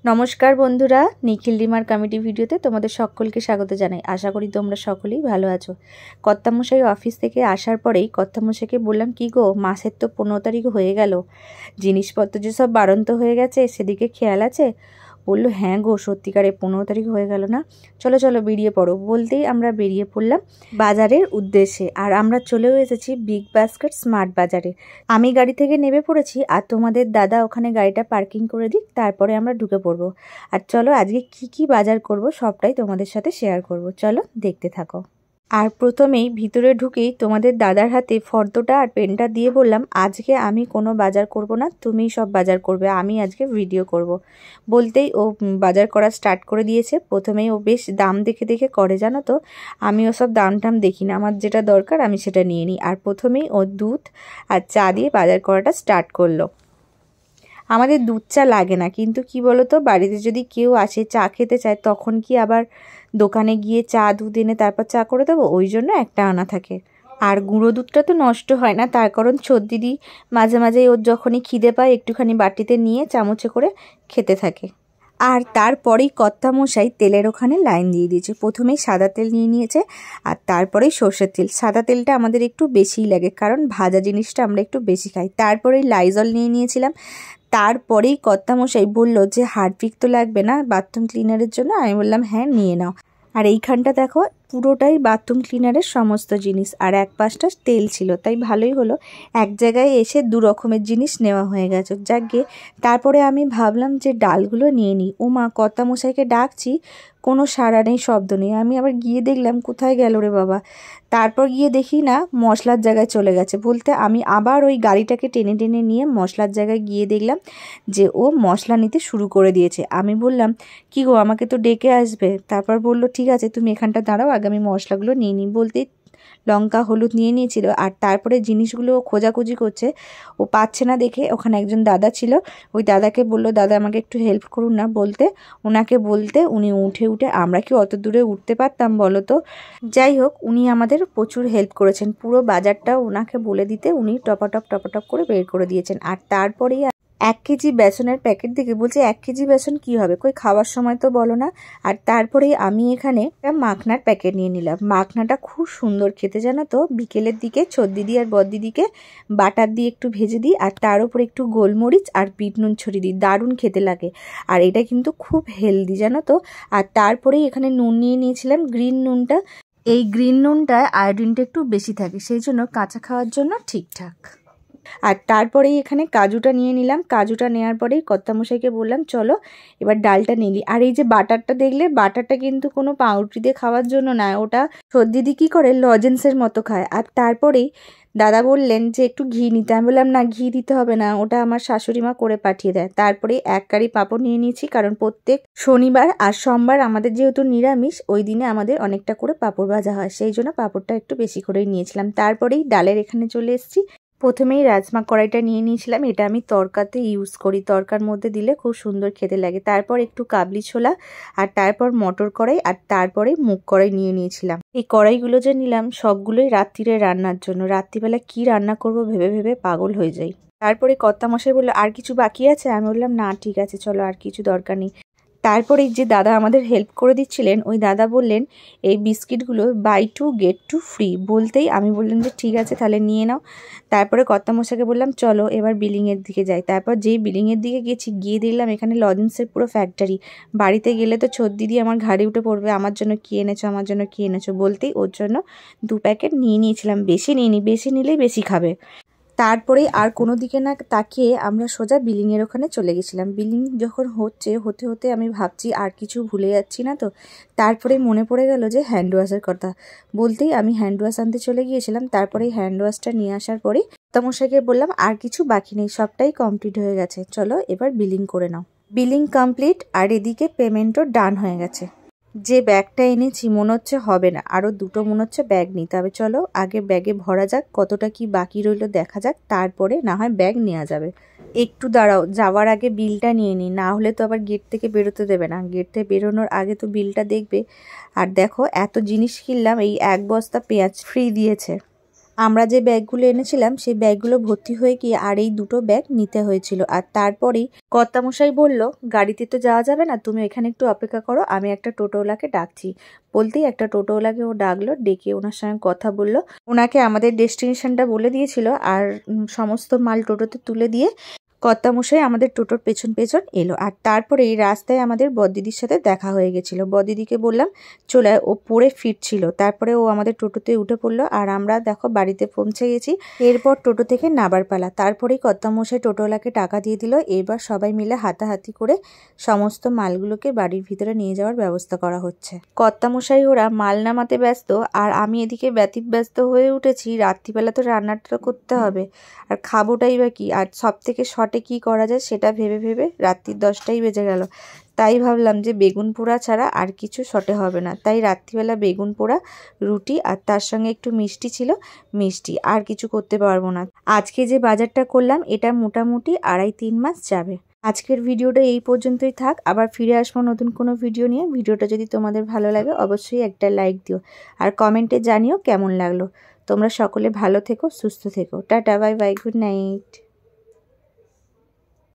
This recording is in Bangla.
নমস্কার বন্ধুরা, নিখিল ডিমার কমেডি ভিডিওতে তোমাদের সকলকে স্বাগত জানাই। আশা করি তোমরা সকলেই ভালো আছো। কর্তামশাই অফিস থেকে আসার পরেই কর্তামশাইকে বললাম, কি গো, মাসের তো 15 তারিখ হয়ে গেল, জিনিসপত্র যে সব বাড়ন্ত হয়ে গেছে সেদিকে খেয়াল আছে? বললো, হ্যাঁ গো, সত্যিকারে 15 তারিখ হয়ে গেল না, চলো চলো বেরিয়ে পড়ো। বলতেই আমরা বেরিয়ে পড়লাম বাজারের উদ্দেশ্যে। আর আমরা চলেও এসেছি বিগ বাস্কেট স্মার্ট বাজারে। আমি গাড়ি থেকে নেমে পড়েছি আর তোমাদের দাদা ওখানে গাড়িটা পার্কিং করে দিক, তারপরে আমরা ঢুকে পড়বো। আর চলো আজকে কি কি বাজার করব সবটাই তোমাদের সাথে শেয়ার করব, চলো দেখতে থাকো। আর প্রথমেই ভিতরে ঢুকেই তোমাদের দাদার হাতে ফর্দটা আর পেনটা দিয়ে বললাম, আজকে আমি কোনো বাজার করব না, তুমিই সব বাজার করবে, আমি আজকে ভিডিও করব। বলতেই ও বাজার করা স্টার্ট করে দিয়েছে। প্রথমেই ও বেশ দাম দেখে দেখে করে, জানো তো, আমি ওসব দাম টাম দেখি না, আমার যেটা দরকার আমি সেটা নিয়ে নিই। আর প্রথমেই ও দুধ আর চা দিয়ে বাজার করাটা স্টার্ট করলো। আমাদের দুধ চা লাগে না, কিন্তু কি বলো তো, বাড়িতে যদি কেউ আসে চা খেতে চায় তখন কি আবার দোকানে গিয়ে চা দুধ এনে তারপর চা করে দেবো? ওই জন্য একটা আনা থাকে। আর গুঁড়ো দুধটা তো নষ্ট হয় না, তার কারণ ছোট দিদি মাঝে মাঝে ওর যখনই খিদে পায় একটুখানি বাটিতে নিয়ে চামচে করে খেতে থাকে। আর তারপরেই কর্তামশাই তেলের ওখানে লাইন দিয়ে দিয়েছে। প্রথমেই সাদা তেল নিয়ে নিয়েছে আর তারপরেই সর্ষের তেল। সাদা তেলটা আমাদের একটু বেশিই লাগে, কারণ ভাজা জিনিসটা আমরা একটু বেশি খাই। তারপরেই লাইজল নিয়ে নিয়েছিলাম। তারপরেই কর্তামশাই বলল যে হারপিক তো লাগবে না বাথরুম ক্লিনারের জন্য? আমি বললাম হ্যাঁ, নিয়ে নাও। আর এইখানটা দেখো, পুরোটাই বাথরুম ক্লিনারের সমস্ত জিনিস, আর এক পাশটা তেল ছিল, তাই ভালোই হলো, এক জায়গায় এসে দু রকমের জিনিস নেওয়া হয়ে গেছে। যাকে তারপরে আমি ভাবলাম যে ডালগুলো নিয়ে নিই। ও মা, কর্তামশাইকে ডাকছি, কোনো সাড়া নেই, শব্দ নেই। আমি আবার গিয়ে দেখলাম কোথায় গেল রে বাবা। তারপর গিয়ে দেখি না, মশলার জায়গায় চলে গেছে। বলতে আমি আবার ওই গাড়িটাকে টেনে টেনে নিয়ে মশলার জায়গায় গিয়ে দেখলাম যে ও মশলা নিতে শুরু করে দিয়েছে। আমি বললাম, কি গো, আমাকে তো ডেকে আসবে। তারপর বলল, ঠিক আছে তুমি এখানটা দাঁড়াও, আগে আমি মশলাগুলো নিয়ে নিই। বলতেই লঙ্কা হলুদ নিয়ে নিয়েছিল। আর তারপরে জিনিসগুলো খোঁজাখুঁজি করছে, ও পাচ্ছে না দেখে ওখানে একজন দাদা ছিল, ওই দাদাকে বলল, দাদা আমাকে একটু হেল্প করুন না। ওনাকে বলতে উনি উঠে আমরা কি অত দূরে উঠতে পারতাম বলো তো? যাই হোক, উনি আমাদের প্রচুর হেল্প করেছেন। পুরো বাজারটা ওনাকে বলে দিতে উনি টপাটপ করে বের করে দিয়েছেন। আর তারপরেই 1 কেজি বেসনের প্যাকেট দেখে বলছে, 1 কেজি বেসন কি হবে, কই খাওয়ার সময় তো বলো না। আর তারপরেই আমি এখানে একটা মাখনার প্যাকেট নিয়ে নিলাম। মাখনাটা খুব সুন্দর খেতে, জানো তো। বিকেলের দিকে ছোট দিদি আর বড় দিদিকে বাটার দিয়ে একটু ভেজে দিই, আর তার উপর একটু গোলমরিচ আর বিট নুন ছড়িয়ে দিই, দারুণ খেতে লাগে। আর এটা কিন্তু খুব হেলদি, জানো তো। আর তারপরেই এখানে নুন নিয়ে নিয়েছিলাম, গ্রিন নুনটা। এই গ্রিন নুনটায় আয়োডিনটা একটু বেশি থাকে, সেই জন্য কাঁচা খাওয়ার জন্য ঠিকঠাক। আর তারপরেই এখানে কাজুটা নিয়ে নিলাম। কাজুটা নেওয়ার পরেই কর্তামশাইকে বললাম, চলো এবার ডালটা নিলি। আর এই যে বাটারটা দেখলে, বাটারটা কিন্তু কোনো পাউরুটি দিয়ে খাওয়ার জন্য না, ওটা সর্দিদি কী করে লজেন্সের মতো খায়। আর তারপরেই দাদা বললেন যে একটু ঘি নিতে। আমি বললাম, না, ঘি দিতে হবে না, ওটা আমার শাশুড়ি মা করে পাঠিয়ে দেয়। তারপরে 1 কারি পাঁপড় নিয়ে নিয়েছি, কারণ প্রত্যেক শনিবার আর সোমবার আমাদের যেহেতু নিরামিষ, ওই দিনে আমাদের অনেকটা করে পাঁপড় ভাজা হয়, সেই জন্য পাঁপড়টা একটু বেশি করেই নিয়েছিলাম। তারপরেই ডালের এখানে চলে এসেছি। প্রথমেই রাজমা কড়াইটা নিয়ে নিয়েছিলাম, এটা আমি তরকাতে ইউজ করি, তরকার মধ্যে দিলে খুব সুন্দর খেতে লাগে। তারপর একটু কাবলি ছোলা, আর তারপর মটর কড়াই, আর তারপরে মুগ কড়াই নিয়ে নিয়েছিলাম। এই কড়াইগুলো যে নিলাম সবগুলোই রাত্রিরে রান্নার জন্য। রাত্রিবেলা কি রান্না করব ভেবে ভেবে পাগল হয়ে যাই। তারপরে কর্তামশাই বললো, আর কিছু বাকি আছে? আমি বললাম, না ঠিক আছে, চলো, আর কিছু দরকার নেই। তারপরে যে দাদা আমাদের হেল্প করে দিচ্ছিলেন, ওই দাদা বললেন, এই বিস্কিটগুলো বাই 2 get 2 ফ্রি। বলতেই আমি বললাম যে ঠিক আছে, তাহলে নিয়ে নাও। তারপরে কর্তামশাইকে বললাম, চলো এবার বিলিংয়ের দিকে যাই। তারপর যেই বিলিংয়ের দিকে গেছি, গিয়ে দেখলাম এখানে লজেন্সের পুরো ফ্যাক্টরি। বাড়িতে গেলে তো ছোট দিদি আমার ঘাড়ে উঠে পড়বে, আমার জন্য কী এনেছো, আমার জন্য কী এনেছো। বলতেই ওর জন্য 2 প্যাকেট নিয়ে নিয়েছিলাম, বেশি নিইনি, বেশি নিলেই বেশি খাবে। তারপরে আর কোনো দিকে না তাকিয়ে আমরা সোজা বিলিংয়ের ওখানে চলে গেছিলাম। বিলিং যখন হতে হতে আমি ভাবছি আর কিছু ভুলে যাচ্ছি না তো। তারপরে মনে পড়ে গেল যে হ্যান্ড ওয়াশের কথা। বলতেই আমি হ্যান্ড ওয়াশ আনতে চলে গিয়েছিলাম। তারপরে হ্যান্ড ওয়াশটা নিয়ে আসার পরেই কর্তামশাইকে বললাম, আর কিছু বাকি নেই, সবটাই কমপ্লিট হয়ে গেছে, চলো এবার বিলিং করে নাও। বিলিং কমপ্লিট, আর এদিকে পেমেন্টও ডান হয়ে গেছে। যে ব্যাগটা এনেছি মনে হচ্ছে হবে না, আরও 2টো মনে হচ্ছে ব্যাগ নিতে হবে। চলো আগে ব্যাগে ভরা যাক, কতটা কি বাকি রইল দেখা যাক, তারপরে না হয় ব্যাগ নেওয়া যাবে। একটু দাঁড়াও, যাওয়ার আগে বিলটা নিয়ে নিই, না হলে তো আবার গেট থেকে বেরোতে দেবে না। গেট থেকে বেরোনোর আগে তো বিলটা দেখবে। আর দেখো, এত জিনিস কিনলাম, এই 1 বস্তা পেঁয়াজ ফ্রি দিয়েছে। আমরা যে ব্যাগগুলো এনেছিলাম সেই ব্যাগগুলো ভর্তি হয়ে গিয়ে আর এই দুটো ব্যাগ নিতে হয়েছিল। আর তারপরেই কর্তামশাই বলল, গাড়িতে তো যাওয়া যাবে না, তুমি এখানে একটু অপেক্ষা করো, আমি একটা টোটোওয়ালাকে ডাকছি। বলতেই একটা টোটোওয়ালাকে ও ডাকলো, ডেকে ওনার সঙ্গে কথা বললো। ওনাকে আমাদের ডেস্টিনেশনটা বলে দিয়েছিল আর সমস্ত মাল টোটোতে তুলে দিয়ে কর্তামশাই আমাদের টোটোর পেছন পেছন এলো। আর তারপরে এই রাস্তায় আমাদের বড়দিদির সাথে দেখা হয়ে গেছিলো। বড়দিদিকে বললাম চলে, ও পড়ে ফিরছিল। তারপরে ও আমাদের টোটোতে উঠে পড়লো আর আমরা দেখো বাড়িতে পৌঁছে গেছি। এরপর টোটো থেকে নাবার পালা। তারপরেই কর্তামশাই টোটোওয়ালাকে টাকা দিয়ে দিল। এবার সবাই মিলে হাতাহাতি করে সমস্ত মালগুলোকে বাড়ির ভিতরে নিয়ে যাওয়ার ব্যবস্থা করা হচ্ছে। কর্তামশাই ওরা মাল নামাতে ব্যস্ত আর আমি এদিকে ব্যতিব্যস্ত হয়ে উঠেছি। রাত্রিবেলা তো রান্নাটা করতে হবে আর খাবোটাই বা কি, আর সব থেকে শর্টে কি করা যায় সেটা ভেবে ভেবে রাত্রির 10টাই বেজে গেল। তাই ভাবলাম যে বেগুন পোড়া ছাড়া আর কিছু শর্টে হবে না। তাই রাত্রিবেলা বেগুন পোড়া, রুটি আর তার সঙ্গে একটু মিষ্টি ছিল, মিষ্টি, আর কিছু করতে পারবো না। আজকে যে বাজারটা করলাম এটা মোটামুটি 2.5-3 মাস যাবে। আজকের ভিডিওটা এই পর্যন্তই থাক, আবার ফিরে আসবো নতুন কোনো ভিডিও নিয়ে। ভিডিওটা যদি তোমাদের ভালো লাগে অবশ্যই একটা লাইক দিও আর কমেন্টে জানিও কেমন লাগলো। তোমরা সকলে ভালো থেকো, সুস্থ থেকো। Tata, bye bye, good night.